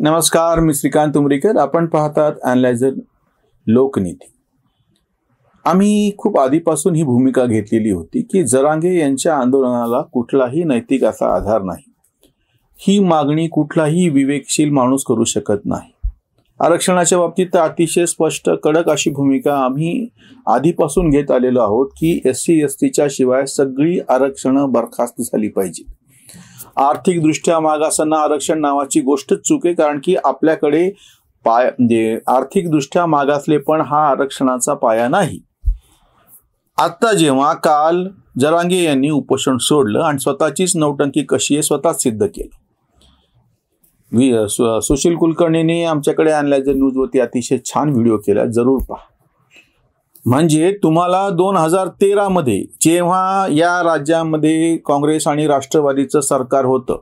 नमस्कार, मी श्रीकांत उमरीकर. आपण पाहतात ॲनालायझर लोकनीती. आम्ही खूप आधीपासून ही भूमिका घेतलेली होती की जरांगे यांच्या आंदोलनाला कुठलाही नैतिक असा आधार नाही. ही मागणी कुठलाही विवेकशील माणूस करू शकत नाही. आरक्षणाच्या बाबतीत अतिशय स्पष्ट कडक अशी भूमिका आम्ही आधीपासून घेत आलेलो आहोत की SC STच्या शिवाय सगळी आरक्षणं बरखास्त झाली पाहिजे. आर्थिकदृष्ट्या मागासांना आरक्षण नावाची गोष्टच चूक आहे, कारण की आपल्याकडे आर्थिकदृष्ट्या मागासलेपण हा आरक्षणाचा पाया नाही. आता जेव्हा काल जरांगे यांनी उपोषण सोडलं आणि स्वतःचीच नौटंकी कशी आहे स्वतःच सिद्ध केलं. सुशील कुलकर्णींनी आमच्याकडे ॲनालायझर न्यूजवरती अतिशय छान व्हिडिओ केला, जरूर पहा. म्हणजे तुम्हाला 2013 मध्ये जेव्हा या राज्यामध्ये काँग्रेस आणि राष्ट्रवादीचं सरकार होतं,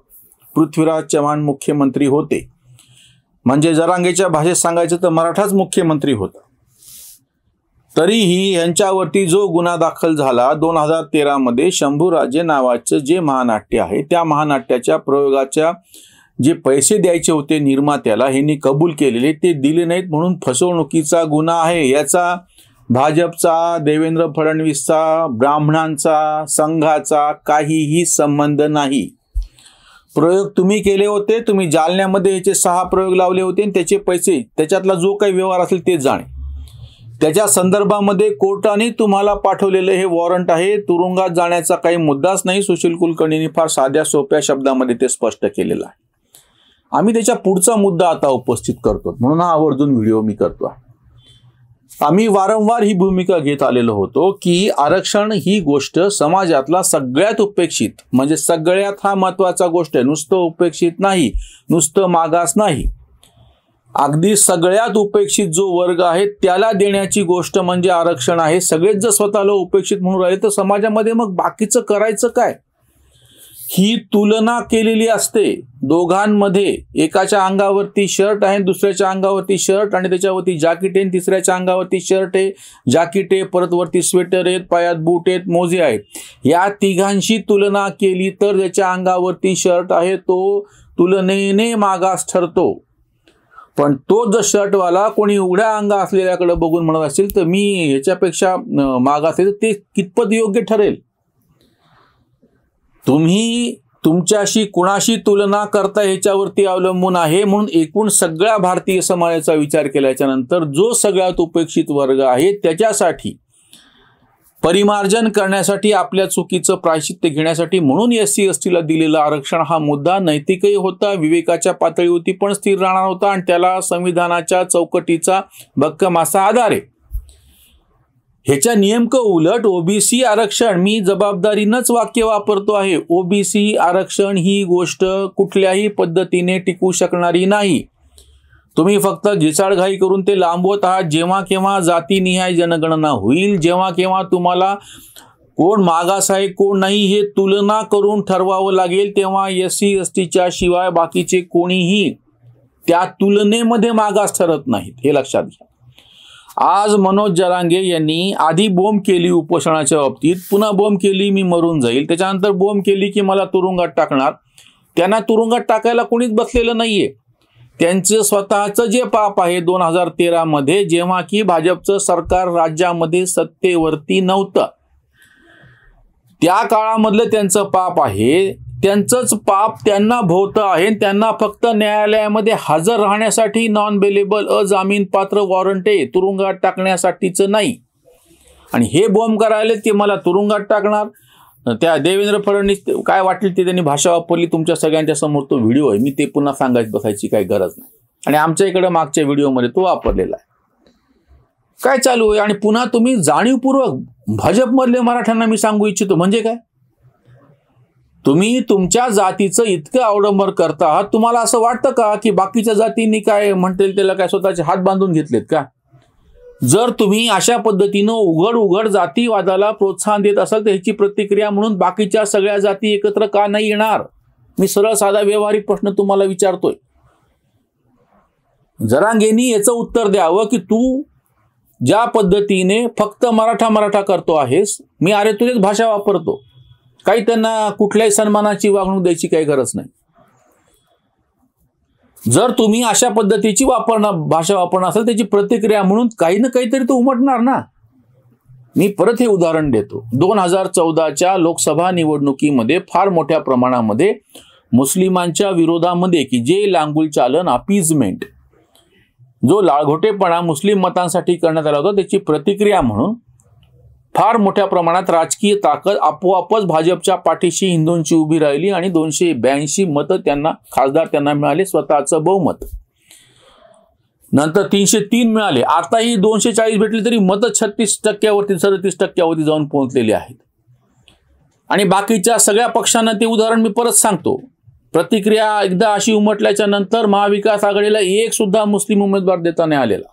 पृथ्वीराज चव्हाण मुख्यमंत्री होते, म्हणजे जरांगेच्या भाषेत सांगायचं तर मराठाच मुख्यमंत्री होता, तरीही यांच्यावरती जो गुन्हा दाखल झाला 2013 मध्ये शंभूराजे नावाचं जे महानाट्य आहे, त्या महानाट्याच्या प्रयोगाच्या जे पैसे द्यायचे होते निर्मात्याला ह्यांनी कबूल केलेले ते दिले नाहीत म्हणून फसवणुकीचा गुन्हा आहे. याचा भाजपचा, देवेंद्र फडणवीसचा, ब्राह्मणांचा, संघाचा काहीही संबंध नाही. प्रयोग तुम्ही केले होते. तुम्ही जालन्यामध्ये याचे 6 प्रयोग लावले होते आणि त्याचे पैसे, त्याच्यातला जो काही व्यवहार असेल ते जाणे. त्याच्या संदर्भामध्ये कोर्टाने तुम्हाला पाठवलेलं हे वॉरंट आहे. तुरुंगात जाण्याचा काही मुद्दाच नाही. सुशील कुलकर्णींनी फार साध्या सोप्या शब्दामध्ये ते स्पष्ट केलेलं आहे. आम्ही त्याच्या पुढचा मुद्दा आता उपस्थित करतो, म्हणून हा आवर्जून व्हिडिओ मी करतो. आम्ही वारंवार ही भूमिका घेत आलेलो होतो की आरक्षण ही गोष्ट समाजातला सगळ्यात उपेक्षित, म्हणजे सगळ्यात हा महत्वाचा गोष्ट आहे. नुसतं उपेक्षित नाही, नुसतं मागास नाही, अगदी सगळ्यात उपेक्षित जो वर्ग आहे त्याला देण्याची गोष्ट म्हणजे आरक्षण आहे. सगळेच जर स्वतःला उपेक्षित म्हणून राहिले तर समाजामध्ये मग बाकीचं करायचं काय? ही तुलना केलेली असते दोघांमध्ये. एकाच्या अंगावरती शर्ट आहे, दुसऱ्याच्या अंगावरती शर्ट आणि त्याच्यावरती जॅकेट आहे, तिसऱ्याच्या अंगावरती शर्ट आहे, जॅकेट आहे, परत वरती स्वेटर आहेत, पायात बूट आहेत, मोजे आहेत. या तिघांशी तुलना केली तर ज्याच्या अंगावरती शर्ट आहे तो तुलनेने मागास ठरतो. पण तो जर शर्टवाला कोणी उघड्या अंगा असलेल्याकडे बघून म्हणत असेल तर मी ह्याच्यापेक्षा मागास आहे, ते कितपत योग्य ठरेल? तुम्ही तुमच्याशी कुणाशी तुलना करता ह्याच्यावरती अवलंबून आहे. म्हणून एकूण सगळ्या भारतीय समाजाचा विचार केल्याच्या नंतर जो सगळ्यात उपेक्षित वर्ग आहे त्याच्यासाठी परिमार्जन करण्यासाठी, आपल्या चुकीचं प्रायश्चित्त घेण्यासाठी म्हणून SC STला दिलेलं आरक्षण हा मुद्दा नैतिकही होता, विवेकाच्या पातळीवरती पण स्थिर राहणार होता आणि त्याला संविधानाच्या चौकटीचा भक्कम असा आधार आहे. ह्याच्या नेमकं उलट OBC आरक्षण, मी जबाबदारीनंच वाक्य वापरतो आहे, OBC आरक्षण ही गोष्ट कुठल्याही पद्धतीने टिकू शकणारी नाही. तुम्ही फक्त घिसाडघाई करून ते लांबवत आहात. जेव्हा केव्हा जातीनिहाय जनगणना होईल, जेव्हा केव्हा तुम्हाला कोण मागास आहे कोण नाही हे तुलना करून ठरवावं लागेल, तेव्हा SC STच्या शिवाय बाकीचे कोणीही त्या तुलनेमध्ये मागास ठरत नाहीत, हे लक्षात घ्या. आज मनोज जरांगे यांनी आधी बोंब केली उपोषणाच्या बाबतीत, पुन्हा बोंब केली मी मरून जाईल, त्याच्यानंतर बोंब केली की मला तुरुंगात टाकणार. त्यांना तुरुंगात टाकायला कोणीच बसलेलं नाहीये. त्यांचं स्वतःचं जे पाप आहे 2013 मध्ये, जेव्हा की भाजपचं सरकार राज्यामध्ये सत्तेवरती नव्हतं, त्या काळामधलं त्यांचं पाप आहे. त्यांचंच पाप त्यांना भोवतं आहे. त्यांना फक्त न्यायालयामध्ये हजर राहण्यासाठी नॉन बेलेबल अजामीन पात्र वॉरंट आहे, तुरुंगात टाकण्यासाठीचं नाही. आणि हे बॉम्ब करायला ते मला तुरुंगात टाकणार. त्या देवेंद्र फडणवीस काय वाटेल ते त्यांनी भाषा वापरली. तुमच्या सगळ्यांच्या समोर तो व्हिडिओ आहे, मी ते पुन्हा सांगायची बसायची काही गरज नाही. आणि आमच्या इकडे मागच्या व्हिडिओमध्ये तो वापरलेला आहे. काय चालू आहे? आणि पुन्हा तुम्ही जाणीवपूर्वक भाजपमधले मराठ्यांना मी सांगू इच्छितो, म्हणजे काय, तुम्ही तुमच्या जातीचं इतकं अवडंबर करता आहात. तुम्हाला असं वाटतं का की बाकीच्या जातींनी काय म्हणतील त्याला काय स्वतःचे हात बांधून घेतलेत का? जर तुम्ही अशा पद्धतीनं उघड जातीवादाला प्रोत्साहन देत असाल तर ह्याची प्रतिक्रिया म्हणून बाकीच्या सगळ्या जाती एकत्र का नाही येणार? मी सरळ साधा व्यवहारिक प्रश्न तुम्हाला विचारतोय. जरांगेंनी याचं उत्तर द्यावं की तू ज्या पद्धतीने फक्त मराठा करतो आहेस, मी अरे तुझीच भाषा वापरतो, काही त्यांना कुठल्याही सन्मानाची वागणूक द्यायची काही गरज नाही. जर तुम्ही अशा पद्धतीची भाषा वापरणार असाल त्याची प्रतिक्रिया म्हणून काही ना काहीतरी तो उमटणार ना. मी परत हे उदाहरण देतो. 2014च्या लोकसभा निवडणुकीमध्ये फार मोठ्या प्रमाणामध्ये मुस्लिमांच्या विरोधामध्ये की जे लांगुल चालन अपीजमेंट, जो लाळघोटेपणा मुस्लिम मतांसाठी करण्यात आला होता त्याची प्रतिक्रिया म्हणून फार मोठ्या प्रमाणात राजकीय ताकद आपोआपच भाजपच्या पाठीशी हिंदूंची उभी राहिली आणि 282 मतं खासदार त्यांना मिळाले, स्वतःचं बहुमत. नंतर 303 मिळाले. आताही 240 भेटले तरी मतं 36% जाऊन पोहोचलेली आहेत. आणि बाकीच्या सगळ्या पक्षांना ते उदाहरण मी परत सांगतो. प्रतिक्रिया एकदा अशी उमटल्याच्या नंतर महाविकास आघाडीला एक सुद्धा मुस्लिम उमेदवार देता नाही आलेला.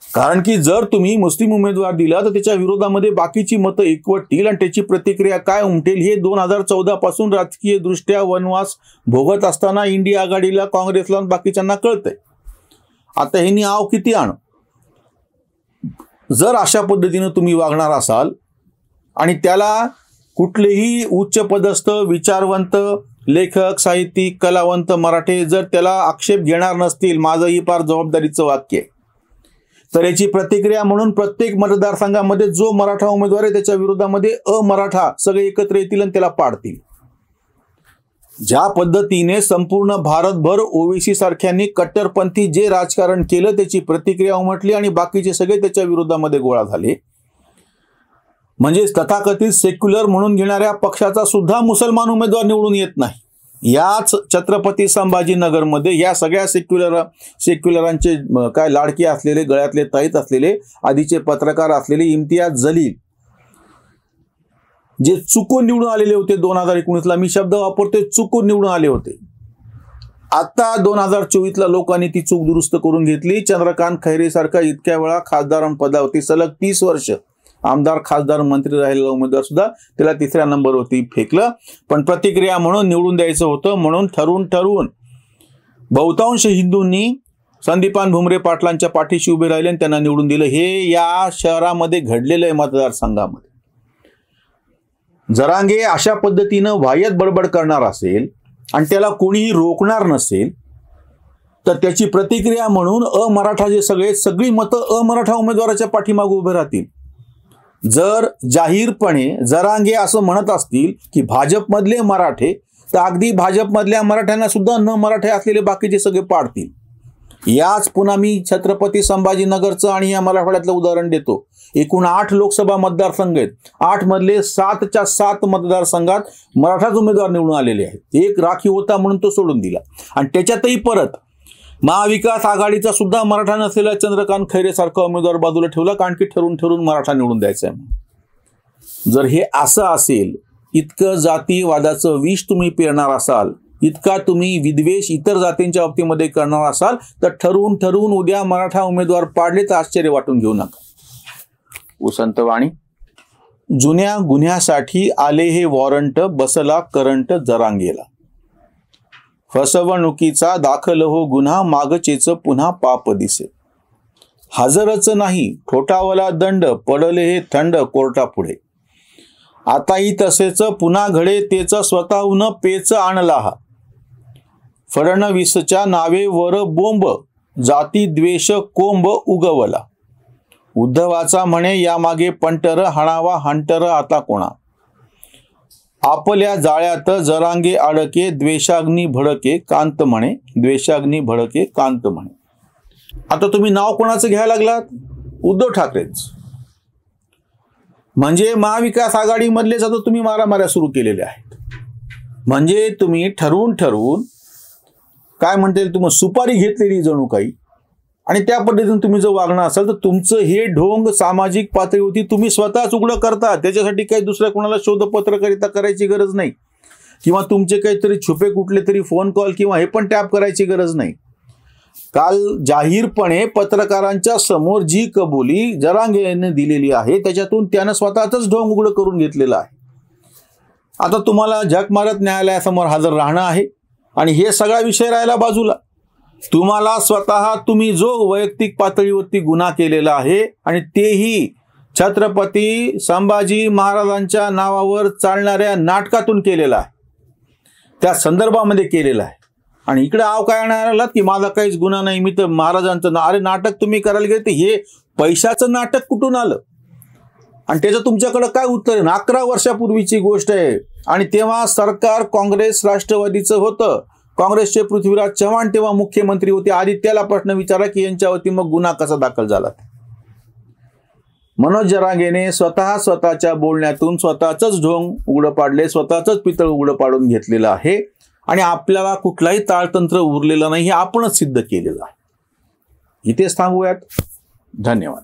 कारण की जर तुम्ही मुस्लिम उमेदवार दिला तर त्याच्या विरोधामध्ये बाकीची मतं एकवटतील आणि त्याची प्रतिक्रिया काय उमटेल हे 2014 पासून राजकीय दृष्ट्या वनवास भोगत असताना इंडिया आघाडीला, काँग्रेसला बाकीच्यांना कळतंय. आता ह्यांनी आव किती आण. जर अशा पद्धतीनं तुम्ही वागणार असाल आणि त्याला कुठलेही उच्च पदस्थ विचारवंत लेखक, साहित्यिक, कलावंत मराठे जर त्याला आक्षेप घेणार नसतील, माझं ही फार जबाबदारीचं वाक्य आहे, तर याची प्रतिक्रिया म्हणून प्रत्येक मतदारसंघामध्ये जो मराठा उमेदवार आहे त्याच्या विरोधामध्ये अमराठा सगळे एकत्र येतील आणि त्याला पाडतील. ज्या पद्धतीने संपूर्ण भारतभर ओबीसी सारख्यांनी कट्टरपंथी जे राजकारण केलं त्याची प्रतिक्रिया उमटली आणि बाकीचे सगळे त्याच्या विरोधामध्ये गोळा झाले. म्हणजे तथाकथित सेक्युलर म्हणून घेणाऱ्या पक्षाचा सुद्धा मुसलमान उमेदवार निवडून येत नाही. याच छत्रपती संभाजीनगरमध्ये या सगळ्या सेक्युलरांचे काय लाडके असलेले, गळ्यातले ताईत असलेले, आधीचे पत्रकार असलेले इम्तियाज जलील जे चुकून निवडून आलेले होते 2019ला, मी शब्द वापरतोय चुकून निवडून आले होते. आता 2024ला लोकांनी ती चूक दुरुस्त करून घेतली. चंद्रकांत खैरे सारखा इतक्या वेळा खासदारांपदावरती सलग 30 वर्ष आमदार, खासदार, मंत्री राहिलेला उमेदवार सुद्धा त्याला 3ऱ्या नंबरवरती फेकलं. पण प्रतिक्रिया म्हणून निवडून द्यायचं होतं म्हणून ठरवून बहुतांश हिंदूंनी संदीपान भुमरे पाटलांच्या पाठीशी उभे राहिले आणि त्यांना निवडून दिलं. हे या शहरामध्ये घडलेलं आहे. मतदारसंघामध्ये जरांगे अशा पद्धतीनं वायत बडबड करणार असेल आणि त्याला कोणीही रोखणार नसेल तर त्याची प्रतिक्रिया म्हणून अमराठा जे सगळी मतं अमराठा उमेदवाराच्या पाठीमागे उभे राहतील. जर जाहीरपणे जरांगे असं म्हणत असतील की भाजपमधले मराठे, तर अगदी भाजपमधल्या मराठ्यांना सुद्धा न मराठे असलेले बाकीचे सगळे पाडतील. याच पुन्हा मी छत्रपती संभाजीनगरचं आणि या मराठवाड्यातलं उदाहरण देतो. एकूण 8 लोकसभा मतदारसंघ आहेत. 8 मधले 7च्या 7 मतदारसंघात मराठाच उमेदवार निवडून आलेले आहेत. एक राखीव होता म्हणून तो सोडून दिला आणि त्याच्यातही परत महाविकास आघाडीचा सुद्धा मराठा नसलेला चंद्रकांत खैरे सारखा उमेदवार बाजूला ठेवला, कारण की ठरवून मराठा निवडून द्यायचा आहे. जर हे असं असेल, इतकं जातीवादाचं विष तुम्ही पेरणार असाल, इतका तुम्ही विद्वेष इतर जातींच्या बाबतीमध्ये करणार असाल, तर ठरवून उद्या मराठा उमेदवार पाडले तर आश्चर्य वाटून घेऊ नका. उसंतवाणी. जुन्या गुन्ह्यासाठी आले हे वॉरंट, बसला करंट जरांगेला. फसवणुकीचा दाखल हो गुन्हा, मागचेच पुन्हा पाप दिसे. हजरच नाही ठोठावला दंड, पडले हे थंड कोर्टापुढे. आताही तसेच पुन्हा घडे तेच, स्वतःहून पेच आणला हा. फडणवीसच्या नावे वर बोंब, जाती द्वेष कोंब उगवला. उद्धवाचा म्हणे यामागे पंटर, हाणावा हंटर आता कोणा. आपल्या जाळ्यात जरांगे अडके, द्वेषाग्नी भडके कांत म्हणे, द्वेषाग्नी भडके कांत म्हणे. आता तुम्ही नाव कोणाचं घ्यायला लागलात? उद्धव ठाकरेच. म्हणजे महाविकास आघाडीमधलेच आता तुम्ही मारामाऱ्या सुरू केलेल्या आहेत. म्हणजे तुम्ही ठरवून काय म्हणता येईल, तुम्ही सुपारी घेतलेली जणू काही, आणि त्या पद्धतीने तुम्ही जर वागणार असाल तर तुमचं हे ढोंग सामाजिक पातळीवरती तुम्ही स्वतःच उघडं करता. त्याच्यासाठी काही दुसऱ्या कोणाला शोधपत्रकारिता करायची गरज नाही, किंवा तुमचे काहीतरी छुपे कुठले तरी फोन कॉल किंवा हे पण टॅप करायची गरज नाही. काल जाहीरपणे पत्रकारांच्या समोर जी कबुली जरांगेने दिलेली आहे त्याच्यातून त्यानं स्वतःच ढोंग उघडं करून घेतलेलं आहे. आता तुम्हाला झक मारत न्यायालयासमोर हजर राहणं आहे आणि हे सगळा विषय राहिला बाजूला. तुम्हाला स्वतः तुम्ही जो वैयक्तिक पातळीवरती गुन्हा केलेला आहे आणि तेही छत्रपती संभाजी महाराजांच्या नावावर चालणाऱ्या नाटकातून केलेला आहे, त्या संदर्भामध्ये केलेला आहे. आणि इकडे आव काय आणायला की माझा काहीच गुन्हा नाही, मी तर महाराजांचं अरे नाटक तुम्ही करायला गेले, हे पैशाचं नाटक कुठून आलं आणि त्याचं तुमच्याकडे काय उत्तर आहे? 11 वर्षापूर्वीची गोष्ट आहे आणि तेव्हा सरकार काँग्रेस राष्ट्रवादीचं होतं. काँग्रेसचे पृथ्वीराज चव्हाण तेव्हा मुख्यमंत्री होते. आधी त्याला प्रश्न विचारा की यांच्यावरती मग गुन्हा कसा दाखल झाला. मनोज जरांगेने स्वतःच्या बोलण्यातून स्वतःच ढोंग उघडं पाडले, स्वतःच पितळ उघडं पाडून घेतलेलं आहे आणि आपल्याला कुठलाही ताळतंत्र उरलेलं नाही हे आपणच सिद्ध केलेलं आहे. इथेच थांबूयात. धन्यवाद.